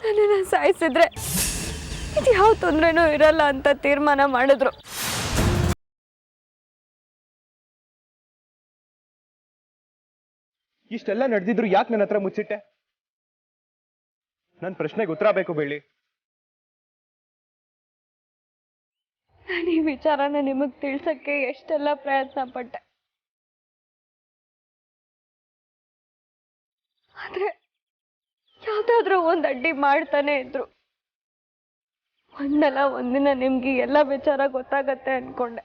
ನನ್ನನ್ನು ಸಾಯಿಸಿದ್ರೆ ಇದು ಯಾವ ತೊಂದರೆನೂ ಇರಲ್ಲ ಅಂತ ತೀರ್ಮಾನ ಮಾಡಿದ್ರು. ಇಷ್ಟೆಲ್ಲ ನಡೆದಿದ್ರು ಯಾಕೆ ನನ್ನ ಹತ್ರ ಮುಚ್ಚಿಟ್ಟೆ? ನನ್ನ ಪ್ರಶ್ನೆಗೆ ಉತ್ತರ ಬೇಕು ಬೇಳಿ. ನಾನು ಈ ವಿಚಾರನ ನಿಮಗ್ ತಿಳ್ಸಕ್ಕೆ ಎಷ್ಟೆಲ್ಲ ಪ್ರಯತ್ನ ಪಟ್ಟೆ, ಆದ್ರೆ ಯಾವ್ದಾದ್ರೂ ಒಂದ್ ಅಡ್ಡಿ ಮಾಡ್ತಾನೆ ಇದ್ರು. ಒಂದಲ್ಲ ಒಂದಿನ ನಿಮ್ಗೆ ಎಲ್ಲ ವಿಚಾರ ಗೊತ್ತಾಗತ್ತೆ ಅನ್ಕೊಂಡೆ,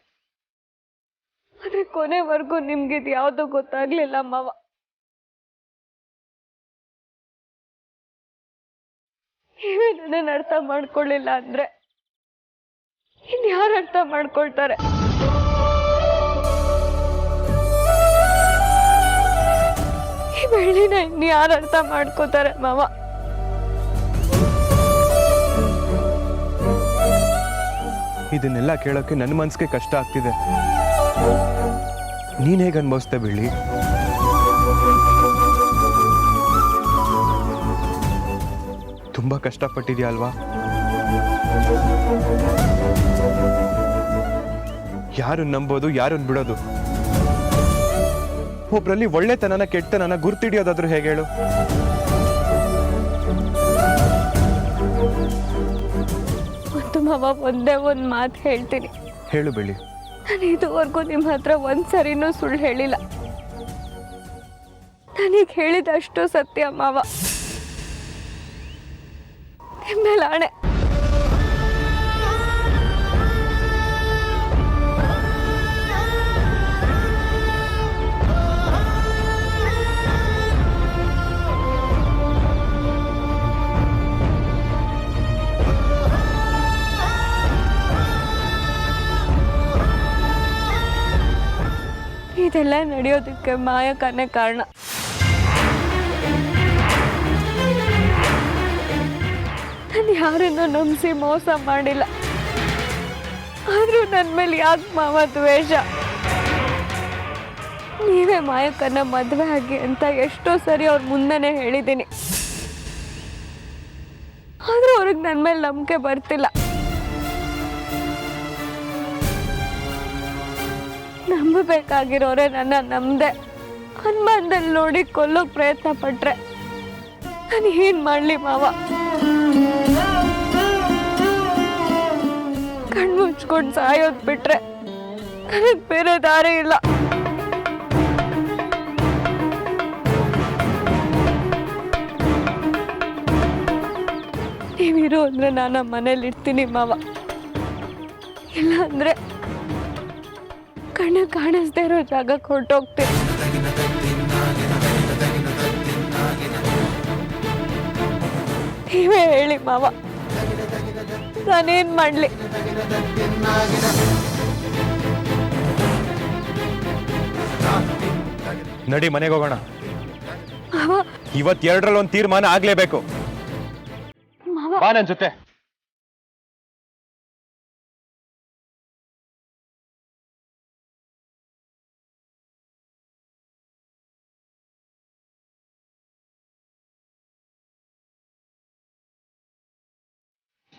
ಆದ್ರೆ ಕೊನೆವರೆಗೂ ನಿಮ್ಗಿದ್ ಯಾವ್ದು ಗೊತ್ತಾಗ್ಲಿಲ್ಲ ಮಾವ. ನೀವೇ ನನ್ನ ಅರ್ಥ ಮಾಡ್ಕೊಳ್ಳಿಲ್ಲ ಅಂದ್ರೆ ಇನ್ಯಾರು ಅರ್ಥ ಮಾಡ್ಕೊಳ್ತಾರೆ? ಈ ಬೆಳ್ಳಿನ ಇನ್ಯಾರು ಅರ್ಥ ಮಾಡ್ಕೋತಾರೆ ಮಾವ? ಇದನ್ನೆಲ್ಲ ಕೇಳೋಕೆ ನನ್ನ ಮನ್ಸಿಗೆ ಕಷ್ಟ ಆಗ್ತಿದೆ. ನೀನ್ ಹೇಗೆ ಅನ್ಭವಿಸ್ದೆ ಬೆಳ್ಳಿ? ತುಂಬಾ ಕಷ್ಟಪಟ್ಟಿದ್ಯಾ ಅಲ್ವಾ? ಯಾರನ್ನ ನಂಬೋದು, ಯಾರನ್ನ ಬಿಡೋದು? ಒಬ್ರಲ್ಲಿ ಒಳ್ಳೆತನನ ಕೆಟ್ಟತನನ ಗುರ್ತಿಡಿಯೋದಾದ್ರೂ ಹೇಗೆ ಹೇಳು? ಮಾವ, ಒಂದೇ ಒಂದ್ ಮಾತು ಹೇಳ್ತೀನಿ. ಹೇಳು ಬೆಳ್ಳಿ. ನಾನು ಇದುವರೆಗೂ ನಿಮ್ಮ ಹತ್ರ ಒಂದ್ಸರಿನೂ ಸುಳ್ಳು ಹೇಳಿಲ್ಲ. ನನಗೆ ಹೇಳಿದಷ್ಟು ಸತ್ಯ ಮಾವ, ನಿಮ್ಮೇಲೆ ಆಣೆ. ಇದೆಲ್ಲ ನಡೆಯೋದಕ್ಕೆ ಮಾಯಕನೇ ಕಾರಣ. ನಾನು ಯಾರನ್ನು ನಂಬಿಸಿ ಮೋಸ ಮಾಡಿಲ್ಲ, ಆದ್ರೂ ನನ್ನ ಮೇಲೆ ಯಾಕೆ ಮಾವ ದ್ವೇಷ? ನೀವೇ ಮಾಯಕನ್ನ ಮದುವೆ ಆಗಿ ಅಂತ ಎಷ್ಟೋ ಸರಿ ಅವ್ರ ಮುಂದೆನೆ ಹೇಳಿದ್ದೀನಿ, ಆದ್ರೂ ಅವ್ರಿಗೆ ನನ್ನ ಮೇಲೆ ನಂಬಿಕೆ ಬರ್ತಿಲ್ಲ. ನಂಬಬೇಕಾಗಿರೋರೆ ನನ್ನ ನಂಬದೆ ಅನುಮಾನದಲ್ಲಿ ನೋಡಿ ಕೊಲ್ಲೋಕ್ ಪ್ರಯತ್ನ ಪಟ್ರೆ ನಾನು ಏನ್ ಮಾಡ್ಲಿ ಮಾವ? ಕಣ್ಣು ಮುಚ್ಕೊಂಡು ಸಾಯೋದ್ ಬಿಟ್ರೆ ನನಗ್ ಬೇರೆ ದಾರಿ ಇಲ್ಲ. ನೀವಿರೋ ಅಂದ್ರೆ ನಾನು ಮನೇಲಿ ಇರ್ತೀನಿ ಮಾವ, ಇಲ್ಲ ಅಂದ್ರೆ ಕಣ್ಣ ಕಾಣಿಸ್ದೇ ಇರೋ ಜಾಗಕ್ಕೆ ಹೊರಟೋಗ್ತೀನಿ. ನೀವೇ ಹೇಳಿ ಮಾವ, ನಾನೇನ್ ಮಾಡ್ಲಿ? ನಡಿ ಮನೆಗೆ ಹೋಗೋಣ. ಮಾವ, ಇವತ್ತೆರಡರಲ್ಲಿ ಒಂದು ತೀರ್ಮಾನ ಆಗ್ಲೇಬೇಕು. ಮಾವ, ಬಾ ನನ್ ಜೊತೆ.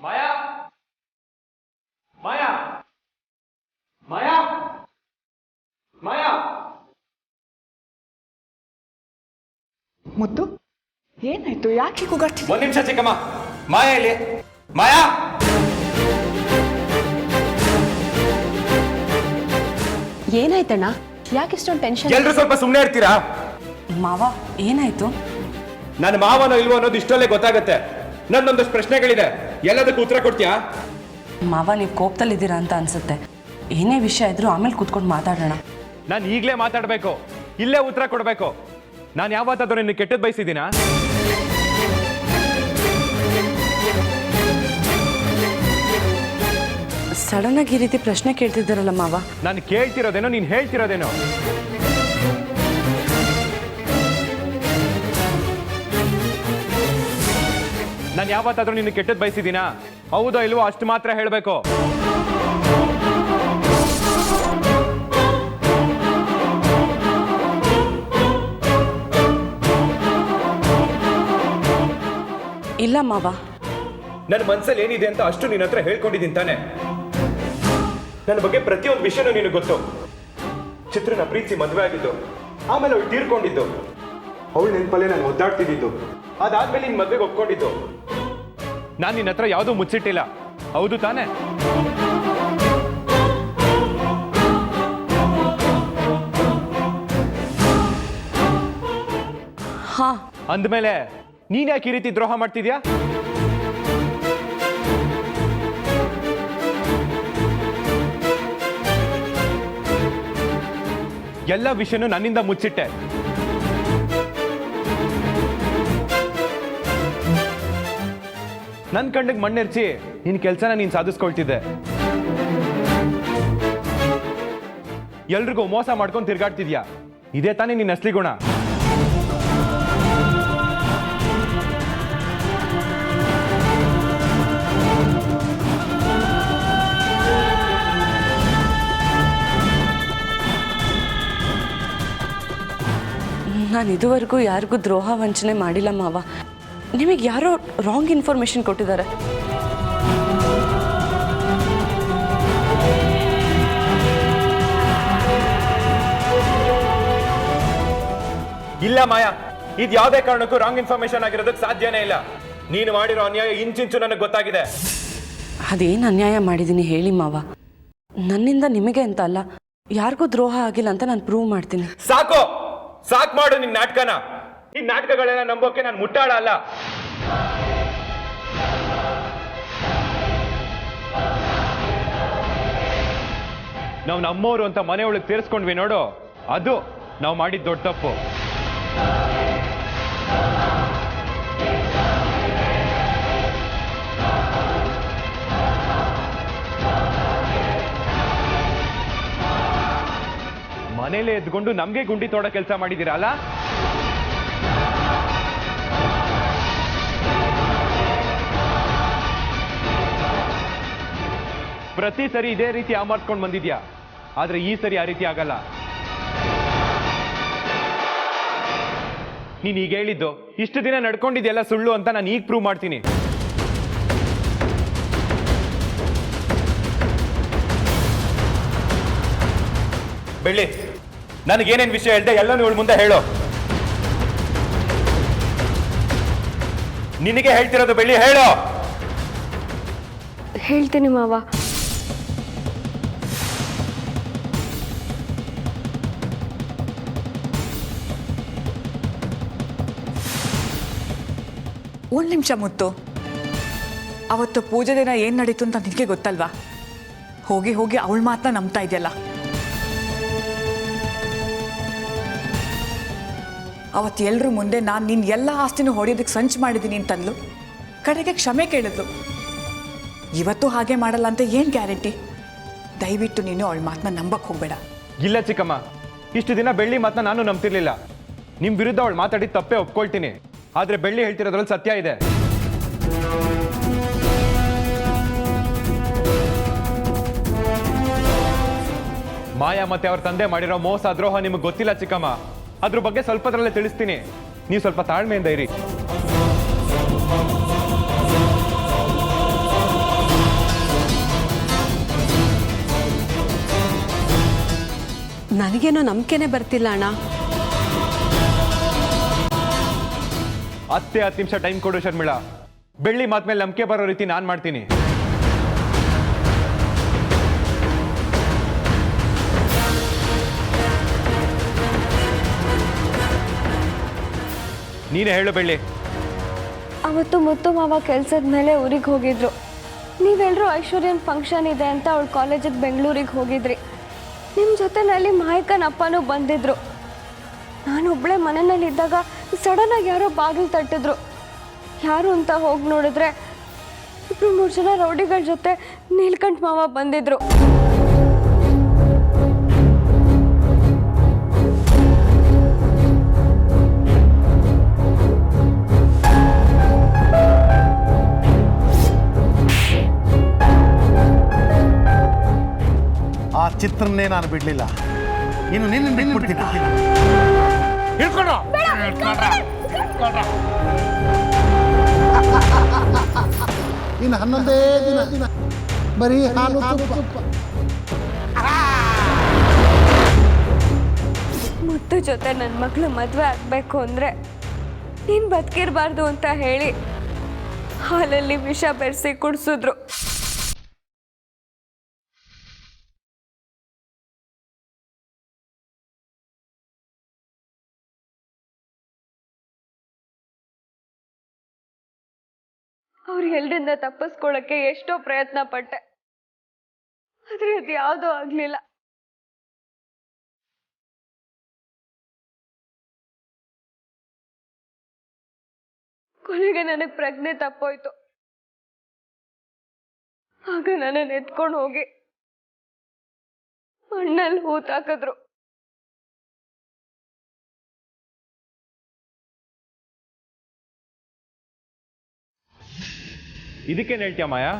ಮಾಯಾ, ಮಾಯಾ, ಮಾಯಾ, ಮಾಯಾ. ಮುದ್ದು, ಏನಾಯ್ತು? ಯಾಕೆ ಕೂಗಾಡ್ತಿದ್ದೆ? ಒಂದ್ ನಿಮಿಷ ಚಿಕ್ಕಮ್ಮ. ಮಾಯಾ ಇಲ್ಲಿ. ಮಾಯಾ, ಏನಾಯ್ತಣ್ಣ? ಯಾಕೆ ಇಷ್ಟೊಂದು ಟೆನ್ಷನ್? ಎಲ್ರು ಸ್ವಲ್ಪ ಸುಮ್ಮನೆ ಇರ್ತೀರಾ? ಮಾವ, ಏನಾಯ್ತು? ನನ್ನ ಮಾವನೋ ಇಲ್ವೋ ಅನ್ನೋದು ಇಷ್ಟೊಲ್ಲೇ ಗೊತ್ತಾಗತ್ತೆ. ನನ್ನೊಂದಷ್ಟು ಪ್ರಶ್ನೆಗಳಿದೆ, ಎಲ್ಲದಕ್ಕೂ ಉತ್ತರ ಕೊಡ್ತೀಯಾ? ಮಾವ, ನೀವು ಕೋಪದಲ್ಲಿದ್ದೀರಾ ಅಂತ ಅನ್ಸುತ್ತೆ. ಏನೇ ವಿಷಯ ಇದ್ರೂ ಆಮೇಲೆ ಕೂತ್ಕೊಂಡು ಮಾತಾಡೋಣ. ನಾನು ಈಗಲೇ ಮಾತಾಡಬೇಕು, ಇಲ್ಲೇ ಉತ್ತರ ಕೊಡಬೇಕು. ನಾನು ಯಾವತ್ತಾದ್ರೂ ನಿನ್ನ ಕೆಟ್ಟದ್ದು ಬಯಸಿದ್ದೀನಾ? ಸಡನ್ ಆಗಿ ಈ ರೀತಿ ಪ್ರಶ್ನೆ ಕೇಳ್ತಿದ್ದಾರಲ್ಲ ಮಾವ. ನಾನು ಕೇಳ್ತಿರೋದೇನೋ, ನೀನು ಹೇಳ್ತಿರೋದೇನೋ? ನಾನು ಯಾವತ್ತಾದ್ರೂ ನಿನ್ನ ಕೆಟ್ಟದ್ದು ಬಯಸಿದ್ದೀನಾ? ಹೌದೋ ಇಲ್ವೋ ಅಷ್ಟು ಮಾತ್ರ ಹೇಳಬೇಕು. ಇಲ್ಲ ಮಾವ, ನನ್ನ ಮನ್ಸಲ್ಲಿ ಏನಿದೆ ಅಂತ ಅಷ್ಟು ನಿನ್ನ ಹತ್ರ ಹೇಳ್ಕೊಂಡಿದ್ದೀನಿ ತಾನೆ. ನನ್ನ ಬಗ್ಗೆ ಪ್ರತಿಯೊಂದು ವಿಷಯನೂ ನಿನಗೆ ಗೊತ್ತು. ಚಿತ್ರನ ಪ್ರೀತಿ ಮದುವೆ ಆಗಿದ್ದು, ಆಮೇಲೆ ಅವಳು ತೀರ್ಕೊಂಡಿದ್ದು, ಅವಳು ನೆನಪಲ್ಲೇ ನಾನು ಒದ್ದಾಡ್ತಿದ್ದು, ಅದಾದ್ಮೇಲೆ ನಿನ್ ಮದುವೆಗೆ ಒಪ್ಕೊಂಡಿದ್ದು. ನಾನು ನಿನ್ನ ಹತ್ರ ಯಾವುದೂ ಮುಚ್ಚಿಟ್ಟಿಲ್ಲ, ಹೌದು ತಾನೆ? ಹಾ. ಅಂದಮೇಲೆ ನೀನ್ ಯಾಕೆ ಈ ರೀತಿ ದ್ರೋಹ ಮಾಡ್ತಿದ್ಯಾ? ಎಲ್ಲ ವಿಷಯನೂ ನನ್ನಿಂದ ಮುಚ್ಚಿಟ್ಟೆ. ನನ್ನ ಕಣ್ಣಿಗೆ ಮಣ್ಣೆರ್ಚಿ ನಿನ್ ಕೆಲಸನ ನೀನ್ ಸಾಧಿಸ್ಕೊಳ್ತಿದ್ದೆ. ಎಲ್ರಿಗೂ ಮೋಸ ಮಾಡ್ಕೊಂಡು ತಿರ್ಗಾಡ್ತಿದ್ಯಾ. ಇದೇ ತಾನೇ ನಿನ್ನ ಅಸಲಿ ಗುಣ. ನಾನು ಇದುವರೆಗೂ ಯಾರಿಗೂ ದ್ರೋಹ ವಂಚನೆ ಮಾಡಿಲ್ಲ ಮಾವ. ನಿಮಗೆ ಯಾರೋ ರಾಂಗ್ ಇನ್ಫಾರ್ಮೇಶನ್ ಕೊಟ್ಟಿದ್ದಾರೆ. ಇಲ್ಲ ಮಾಯಾ, ಇದು ಯಾವುದೇ ಕಾರಣಕ್ಕೂ ರಾಂಗ್ ಇನ್ಫಾರ್ಮೇಶನ್ ಆಗಿರೋದಕ್ಕೆ ಸಾಧ್ಯನೇ ಇಲ್ಲ. ನೀನು ಮಾಡಿರೋ ಅನ್ಯಾಯ ಇಂಚಿಂಚು ನನಗೆ ಗೊತ್ತಾಗಿದೆ. ಅದೇನು ಅನ್ಯಾಯ ಮಾಡಿದ್ದೀನಿ ಹೇಳಿ ಮಾವ. ನನ್ನಿಂದ ನಿಮಗೆ ಅಂತ ಅಲ್ಲ, ಯಾರಿಗೂ ದ್ರೋಹ ಆಗಿಲ್ಲ ಅಂತ ನಾನು ಪ್ರೂವ್ ಮಾಡ್ತೀನಿ. ಸಾಕು ಮಾಡು ನಿನ್ ನಾಟಕನ. ಈ ನಾಟಕಗಳೆಲ್ಲ ನಂಬೋಕೆ ನಾನು ಮುಟ್ಟಾಳ ಅಲ್ಲ. ನಾವು ನಮ್ಮೋರು ಅಂತ ಮನೆಯೊಳಗೆ ಸೇರಿಸ್ಕೊಂಡ್ವಿ ನೋಡು, ಅದು ನಾವು ಮಾಡಿದ ದೊಡ್ಡ ತಪ್ಪು. ಮನೇಲೆ ಎದ್ಕೊಂಡು ನಮ್ಗೆ ಗುಂಡಿ ತೋಡೋ ಕೆಲಸ ಮಾಡಿದ್ದೀರಲ್ಲ. ಪ್ರತಿ ಸರಿ ಇದೇ ರೀತಿ ಆಮಾರ್ಸ್ಕೊಂಡು ಬಂದಿದ್ಯಾ, ಆದ್ರೆ ಈ ಸರಿ ಆ ರೀತಿ ಆಗಲ್ಲ. ನೀನ್ ಈಗ ಹೇಳಿದ್ದು ಇಷ್ಟು ದಿನ ನಡ್ಕೊಂಡಿದ್ಯಲ್ಲ ಸುಳ್ಳು ಅಂತ ನಾನು ಈಗ ಪ್ರೂವ್ ಮಾಡ್ತೀನಿ. ಬೆಳ್ಳಿ, ನನಗೇನೇನು ವಿಷಯ ಹೇಳ್ದೆ ಎಲ್ಲ ಇವಳು ಮುಂದೆ ಹೇಳು. ನಿನಗೆ ಹೇಳ್ತಿರೋದು ಬೆಳ್ಳಿ, ಹೇಳು. ಹೇಳ್ತೀನಿ ಮಾವ. ಒಂದು ನಿಮಿಷ ಮುತ್ತು, ಅವತ್ತು ಪೂಜೆ ದಿನ ಏನು ನಡೀತು ಅಂತ ನಿನಗೆ ಗೊತ್ತಲ್ವಾ? ಹೋಗಿ ಹೋಗಿ ಅವಳ ಮಾತನ್ನ ನಂಬ್ತಾ ಇದೆಯಲ್ಲ. ಅವತ್ತು ಎಲ್ಲರೂ ಮುಂದೆ ನಾನು ನಿನ್ನ ಎಲ್ಲ ಆಸ್ತಿನೂ ಹೊಡೆಯೋದಕ್ಕೆ ಸಂಚು ಮಾಡಿದ್ದೀನಿ ಅಂತಂದ್ಲು. ಕಡೆಗೆ ಕ್ಷಮೆ ಕೇಳಿದ್ಲು. ಇವತ್ತು ಹಾಗೆ ಮಾಡಲ್ಲ ಅಂತ ಏನು ಗ್ಯಾರಂಟಿ? ದಯವಿಟ್ಟು ನೀನು ಅವಳ ಮಾತನ್ನ ನಂಬಕ್ಕೆ ಹೋಗಬೇಡ. ಇಲ್ಲ ಚಿಕ್ಕಮ್ಮ, ಇಷ್ಟು ದಿನ ಬೆಳ್ಳಿ ಮಾತನ್ನ ನಾನು ನಂಬ್ತಿರ್ಲಿಲ್ಲ. ನಿಮ್ ವಿರುದ್ಧ ಅವಳು ಮಾತಾಡಿದ ತಪ್ಪೇ ಒಪ್ಕೊಳ್ತೀನಿ. ಆದ್ರೆ ಬೆಳ್ಳಿ ಹೇಳ್ತಿರೋದ್ರಲ್ಲಿ ಸತ್ಯ ಇದೆ. ಮಾಯಾ ಮತ್ತೆ ಅವ್ರ ತಂದೆ ಮಾಡಿರೋ ಮೋಸ ದ್ರೋಹ ನಿಮಗೆ ಗೊತ್ತಿಲ್ಲ ಚಿಕ್ಕಮ್ಮ. ಅದ್ರ ಬಗ್ಗೆ ಸ್ವಲ್ಪದ್ರಲ್ಲೇ ತಿಳಿಸ್ತೀನಿ, ನೀವು ಸ್ವಲ್ಪ ತಾಳ್ಮೆಯಿಂದ ಇರಿ. ನನಗೇನೋ ನಂಬಿಕೆನೇ ಬರ್ತಿಲ್ಲ ಅಣ್ಣ. ಹತ್ತು ನಿಮಿಷ ಟೈಮ್ ಕೊಡು ಶರ್ಮಿಳಾ. ಬೆಳ್ಳಿ ಮಾತ್ಮೇಲೆ ನಂಬಿಕೆ ಬರೋ ರೀತಿ ನಾನು ಮಾಡ್ತೀನಿ. ನೀನೇ ಹೇಳು ಬೆಳ್ಳಿ. ಅವತ್ತು ಮುತ್ತು ಮಾವ ಕೆಲಸದ ಮೇಲೆ ಊರಿಗೆ ಹೋಗಿದ್ರು. ನೀವೆಲ್ಲರೂ ಐಶ್ವರ್ಯನ್ ಫಂಕ್ಷನ್ ಇದೆ ಅಂತ ಅವಳು ಕಾಲೇಜಿಗೆ ಬೆಂಗಳೂರಿಗೆ ಹೋಗಿದ್ರಿ. ನಿಮ್ಮ ಜೊತೆನಲ್ಲಿ ಮಾಯಕನ ಅಪ್ಪನೂ ಬಂದಿದ್ರು. ನಾನು ಒಬ್ಬಳೇ ಮನೆಯಲ್ಲಿದ್ದಾಗ ಸಡನ್ನಾಗಿ ಯಾರೋ ಬಾಗಿಲು ತಟ್ಟಿದ್ರು. ಯಾರು ಅಂತ ಹೋಗಿ ನೋಡಿದ್ರೆ 2-3 ಜನ ರೌಡಿಗಳ ಜೊತೆ ನೀಲ್ಕಂಠ ಮಾವ ಬಂದಿದ್ರು. ಆ ಚಿತ್ರನ್ನೇ ನಾನು ಬಿಡ್ಲಿಲ್ಲ. ಇನ್ನು ನಿನ್ನ ಬಿಟ್ಬಿಡ್ತೀನಿ. ಹಿಡ್ಕೊಂಡು ಇನ್ನು 11 ದಿನ ಬರೀ ಹಾಲು ತುಪ್ಪ. ಮುತ್ತು ಜೊತೆ ನನ್ನ ಮಗಳು ಮದುವೆ ಆಗಬೇಕು ಅಂದರೆ ನೀನು ಬದುಕಿರಬಾರ್ದು ಅಂತ ಹೇಳಿ ಹಾಲಲ್ಲಿ ವಿಷ ಬೆರೆಸಿ ಕುಡಿಸಿದ್ರು. ಅವ್ರ ಎಲ್ರಿಂದ ತಪ್ಪಿಸ್ಕೊಳ್ಳೋಕ್ಕೆ ಎಷ್ಟೋ ಪ್ರಯತ್ನ ಪಟ್ಟೆ, ಆದ್ರೆ ಅದು ಯಾವುದೂ ಆಗ್ಲಿಲ್ಲ. ಕೊನೆಗೆ ನನಗೆ ಪ್ರಜ್ಞೆ ತಪ್ಪೋಯ್ತು. ಆಗ ನನ್ನನ್ನು ಎತ್ಕೊಂಡು ಹೋಗಿ ಮಣ್ಣಲ್ಲಿ ಹೂತಾಕಿದ್ರು. ಇದಕ್ಕೇನು ಹೇಳ್ತೀಯ ಮಾಯಾ?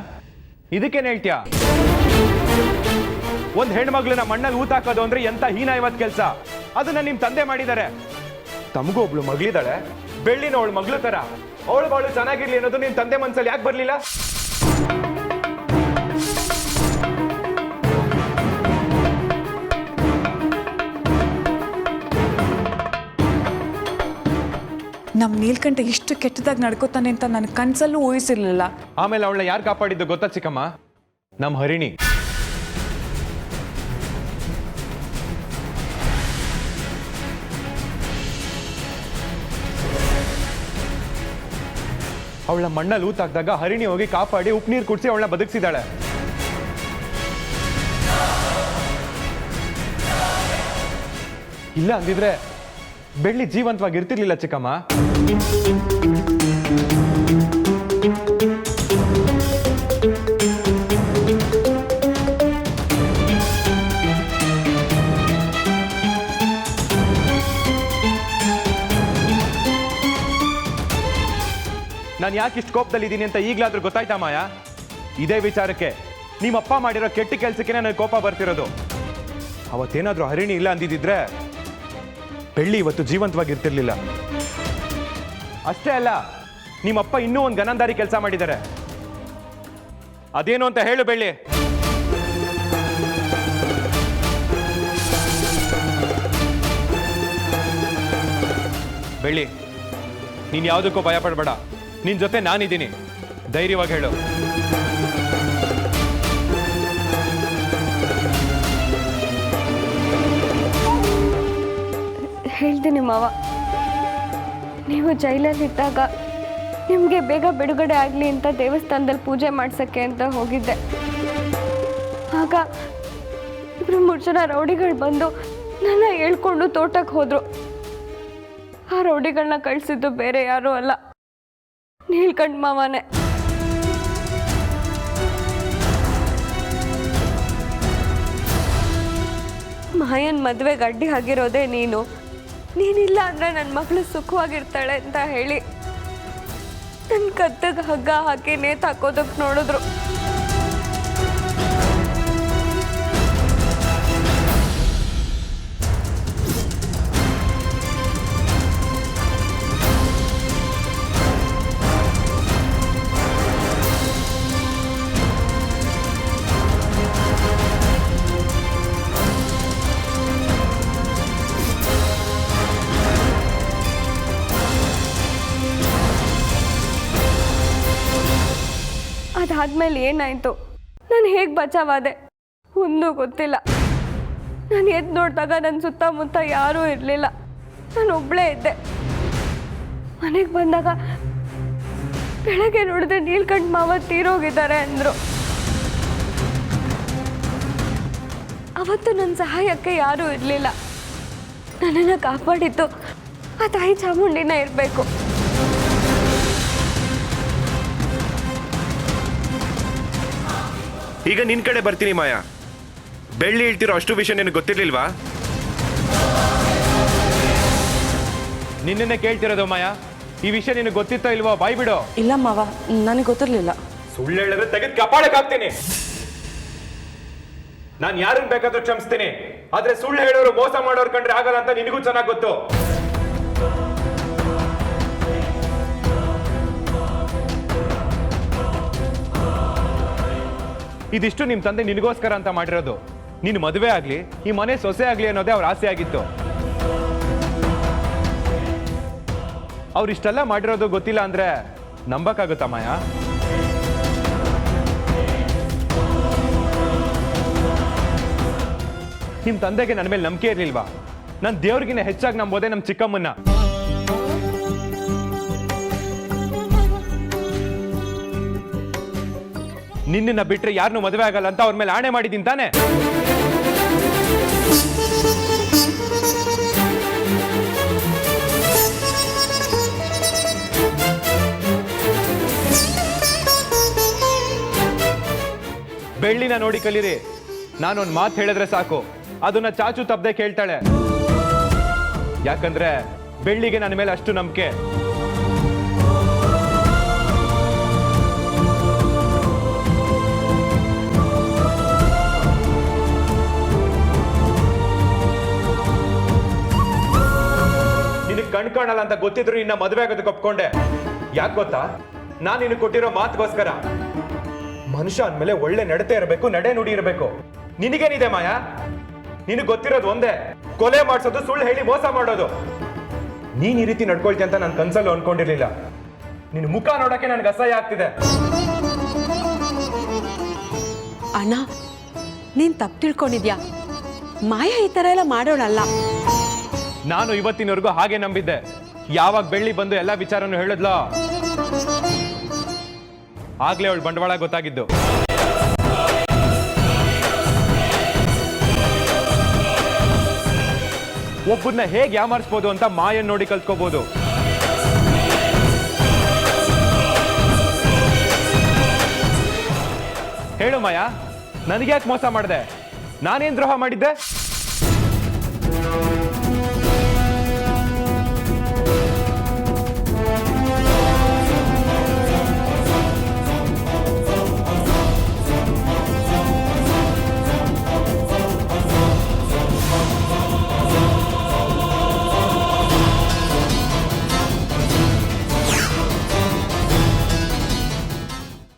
ಇದಕ್ಕೇನು ಹೇಳ್ತೀಯ? ಒಂದು ಹೆಣ್ಮಗ್ಳನ್ನ ಮಣ್ಣಲ್ಲಿ ಊತಾಕೋದು ಅಂದ್ರೆ ಎಂತ ಹೀನಾಯವತ್ ಕೆಲಸ. ಅದನ್ನ ನಿಮ್ ತಂದೆ ಮಾಡಿದ್ದಾರೆ. ತಮಗೂ ಒಬ್ಳು ಮಗಳಿದ್ದಾಳೆ, ಬೆಳ್ಳಿನ ಅವಳು ಮಗಳು ತರ. ಅವಳು ಚೆನ್ನಾಗಿರ್ಲಿ ಅನ್ನೋದು ನಿಮ್ ತಂದೆ ಮನ್ಸಲ್ಲಿ ಯಾಕೆ ಬರ್ಲಿಲ್ಲ? ನಮ್ಮ ನೀಲ್ಕಂಠ ಇಷ್ಟು ಕೆಟ್ಟದಾಗಿ ನಡ್ಕೋತಾನೆ ಅಂತ ನನ್ನ ಕನಸಲ್ಲೂ ಊಹಿಸಿರ್ಲಿಲ್ಲ. ಆಮೇಲೆ ಅವಳನ್ನ ಯಾರು ಕಾಪಾಡಿದ್ದು ಗೊತ್ತಾ ಚಿಕ್ಕಮ್ಮ? ನಮ್ಮ ಹರಿಣಿ. ಅವಳ ಮಣ್ಣಲ್ಲಿ ಊತಾಕ್ದಾಗ ಹರಿಣಿ ಹೋಗಿ ಕಾಪಾಡಿ ಉಪ್ಪು ಕುಡಿಸಿ ಅವಳನ್ನ ಬದುಕಿಸಿದಾಳೆ. ಇಲ್ಲ ಅಂದಿದ್ರೆ ಬೆಳ್ಳಿ ಜೀವಂತವಾಗಿ ಇರ್ತಿರ್ಲಿಲ್ಲ ಚಿಕ್ಕಮ್ಮ. ನಾನು ಯಾಕೆ ಇಷ್ಟು ಕೋಪದಲ್ಲಿದ್ದೀನಿ ಅಂತ ಈಗಲಾದ್ರೂ ಗೊತ್ತಾಯ್ತಾ ಮಾಯಾ? ಇದೇ ವಿಚಾರಕ್ಕೆ ನಿಮ್ಮಪ್ಪ ಮಾಡಿರೋ ಕೆಟ್ಟ ಕೆಲಸಕ್ಕೆ ನನಗೆ ಕೋಪ ಬರ್ತಿರೋದು. ಅವತ್ತೇನಾದ್ರೂ ಹರಿಣಿ ಇಲ್ಲ ಅಂದಿದ್ರೆ ಬೆಳ್ಳಿ ಇವತ್ತು ಜೀವಂತವಾಗಿರ್ತಿರ್ಲಿಲ್ಲ. ಅಷ್ಟೇ ಅಲ್ಲ, ನಿಮ್ಮಪ್ಪ ಇನ್ನೂ ಒಂದು ಗನಂದಾರಿ ಕೆಲಸ ಮಾಡಿದ್ದಾರೆ. ಅದೇನು ಅಂತ ಹೇಳು ಬೆಳ್ಳಿ. ಬೆಳ್ಳಿ, ನೀನ್ ಯಾವುದಕ್ಕೂ ಭಯ ಪಡಬೇಡ. ನಿನ್ ಜೊತೆ ನಾನಿದ್ದೀನಿ, ಧೈರ್ಯವಾಗಿ ಹೇಳು. ಹೇಳ್ತೀನಿ ಮಾವ, ನೀವು ಜೈಲಲ್ಲಿದ್ದಾಗ ನಿಮಗೆ ಬೇಗ ಬಿಡುಗಡೆ ಆಗಲಿ ಅಂತ ದೇವಸ್ಥಾನದಲ್ಲಿ ಪೂಜೆ ಮಾಡ್ಸೋಕ್ಕೆ ಅಂತ ಹೋಗಿದ್ದೆ. ಆಗ 2-3 ಜನ ರೌಡಿಗಳು ಬಂದು ನನ್ನ ಹೇಳ್ಕೊಂಡು ತೋಟಕ್ಕೆ ಹೋದರು. ಆ ರೌಡಿಗಳನ್ನ ಕಳಿಸಿದ್ದು ಬೇರೆ ಯಾರೂ ಅಲ್ಲ, ನೀಲ್ಕಂಠ ಮಾವನೇ. ಮಾಯನ್ ಮದುವೆಗೆ ಅಡ್ಡಿ ಆಗಿರೋದೇ ನೀನಿಲ್ಲ ಅಂದ್ರೆ ನನ್ನ ಮಗಳು ಸುಖವಾಗಿರ್ತಾಳೆ ಅಂತ ಹೇಳಿ ನನ್ನ ಕತ್ತಿಗೆ ಹಗ್ಗ ಹಾಕಿ ನೇತಾಕೋದಕ್ಕೆ ನೋಡಿದ್ರು. ಅದಾದ್ಮೇಲೆ ಏನಾಯ್ತು, ನಾನು ಹೇಗೆ ಬಚಾವಾದೆ ಒಂದೂ ಗೊತ್ತಿಲ್ಲ. ನಾನು ಎದ್ದು ನೋಡಿದಾಗ ನನ್ನ ಸುತ್ತಮುತ್ತ ಯಾರೂ ಇರಲಿಲ್ಲ, ನಾನು ಒಬ್ಬಳೇ ಇದ್ದೆ. ಮನೆಗೆ ಬಂದಾಗ ಬೆಳಗ್ಗೆ ನೋಡಿದ್ರೆ ನೀಲ್ಕಂಠ ಮಾವ ತೀರೋಗಿದ್ದಾರೆ ಅಂದರು. ಅವತ್ತು ನನ್ನ ಸಹಾಯಕ್ಕೆ ಯಾರೂ ಇರಲಿಲ್ಲ. ನನ್ನನ್ನು ಕಾಪಾಡಿದ್ದು ಆ ತಾಯಿ ಚಾಮುಂಡಿನ ಇರಬೇಕು. ಈಗ ನಿನ್ ಕಡೆ ಬರ್ತೀನಿ ಮಾಯಾ. ಬೆಳ್ಳಿ ಹೇಳ್ತಿರೋ ಅಷ್ಟು ವಿಷಯ ನಿನಗೆ ಗೊತ್ತಿರ್ಲಿಲ್ವಾ? ನಿನ್ನೆ ಕೇಳ್ತಿರೋದು ಮಾಯಾ, ಈ ವಿಷಯ ನಿನಗೆ ಗೊತ್ತಿತ್ತೋ ಇಲ್ವೋ? ಬಾಯ್ ಬಿಡು. ಇಲ್ಲ ಮಾವ, ನನಗೆ ಗೊತ್ತಿರಲಿಲ್ಲ. ಸುಳ್ಳು ಹೇಳಿದ್ರೆ ತೆಗೆದು ಕಪಾಳಕ್ಕಾಗ್ತೀನಿ. ನಾನು ಯಾರನ್ನ ಬೇಕಾದ್ರೂ ಕ್ಷಮಿಸ್ತೀನಿ, ಆದ್ರೆ ಸುಳ್ಳು ಹೇಳೋರು ಮೋಸ ಮಾಡೋರು ಕಂಡ್ರೆ ಆಗಲ್ಲ ಅಂತ ನಿನಗೂ ಚೆನ್ನಾಗಿ ಗೊತ್ತು. ಇದಿಷ್ಟು ನಿಮ್ಮ ತಂದೆ ನಿನಗೋಸ್ಕರ ಅಂತ ಮಾಡಿರೋದು. ನಿನ್ನ ಮದುವೆ ಆಗ್ಲಿ, ಈ ಮನೆ ಸೊಸೆ ಆಗ್ಲಿ ಅನ್ನೋದೇ ಅವ್ರ ಆಸೆ ಆಗಿತ್ತು. ಅವ್ರಿಷ್ಟೆಲ್ಲ ಮಾಡಿರೋದು ಗೊತ್ತಿಲ್ಲ ಅಂದ್ರೆ ನಂಬಕ್ಕಾಗುತ್ತಾ ಮಾಯಾ? ನಿಮ್ ತಂದೆಗೆ ನನ್ನ ಮೇಲೆ ನಂಬಿಕೆ ಇರ್ಲಿಲ್ವಾ? ನಾನು ದೇವ್ರಿಗಿನ್ನ ಹೆಚ್ಚಾಗಿ ನಂಬೋದೆ ನಮ್ಮ ಚಿಕ್ಕಮ್ಮನ್ನ. ನಿನ್ನ ಬಿಟ್ರೆ ಯಾರನ್ನೂ ಮದುವೆ ಆಗಲ್ಲ ಅಂತ ಅವ್ರ ಮೇಲೆ ಆಣೆ ಮಾಡಿದ್ದೀನಿ ತಾನೆ. ಬೆಳ್ಳಿನ ನೋಡಿ ಕಲೀರಿ. ನಾನೊಂದು ಮಾತು ಹೇಳಿದ್ರೆ ಸಾಕು, ಅದನ್ನ ಚಾಚು ತಪ್ಪದೆ ಕೇಳ್ತಾಳೆ. ಯಾಕಂದ್ರೆ ಬೆಳ್ಳಿಗೆ ನನ್ನ ಮೇಲೆ ಅಷ್ಟು ನಂಬಿಕೆ. ನಿನಗೆ ಕಣ್ಕಾಣಲ್ಲ ಅಂತ ಗೊತ್ತಿದ್ರು ಇನ್ನ ಮದುವೆ ಆಗೋದಕ್ಕೆ ಒಪ್ಕೊಂಡೆ. ಯಾಕೆ ಗೊತ್ತಾ? ನಾನು ನಿನಗೆ ಕೊಟ್ಟಿರೋ ಮಾತುಗೋಸ್ಕರ. ಮನುಷ್ಯ ಅಂದಮೇಲೆ ಒಳ್ಳೆ ನಡತೆ ಇರಬೇಕು, ನಡೆ ನುಡಿ ಇರಬೇಕು. ನಿನಗೇನಿದೆ ಮಾಯಾ? ನಿನಗೆ ಗೊತ್ತಿರೋದು ಒಂದೇ, ಕೊಲೆ ಮಾಡಿಸೋದು, ಸುಳ್ಳು ಹೇಳಿ ಮೋಸ ಮಾಡೋದು. ನೀನ್ ಈ ರೀತಿ ನಡ್ಕೊಳ್ತಿ ಅಂತ ನಾನು ಕನ್ಸಲ್ಲೂ ಅನ್ಕೊಂಡಿರ್ಲಿಲ್ಲ. ನಿನ್ನ ಮುಖ ನೋಡಕ್ಕೆ ನನಗೆ ಅಸಹ್ಯ ಆಗ್ತಿದೆ. ಅಣ್ಣ, ನೀನ್ ತಪ್ಪು ತಿಳ್ಕೊಂಡಿದ್ಯಾ. ಮಾಯಾ ಈ ತರ ಎಲ್ಲ ಮಾಡೋಳಲ್ಲ. ನಾನು ಇವತ್ತಿನವರೆಗೂ ಹಾಗೆ ನಂಬಿದ್ದೆ. ಯಾವಾಗ ಬೆಳ್ಳಿ ಬಂದು ಎಲ್ಲ ವಿಚಾರನೂ ಹೇಳಿದ್ಲೋ ಆಗ್ಲೇ ಅವಳು ಬಂಡವಾಳ ಗೊತ್ತಾಗಿದ್ದು. ಒಬ್ಬನ್ನ ಹೇಗೆ ಯಾಮಾರಿಸ್ಬೋದು ಅಂತ ಮಾಯನ್ ನೋಡಿ ಕಲ್ತ್ಕೋಬಹುದು. ಹೇಳು ಮಾಯಾ, ನನಗ್ಯಾಕೆ ಮೋಸ ಮಾಡಿದೆ? ನಾನೇನ್ ದ್ರೋಹ ಮಾಡಿದ್ದೆ?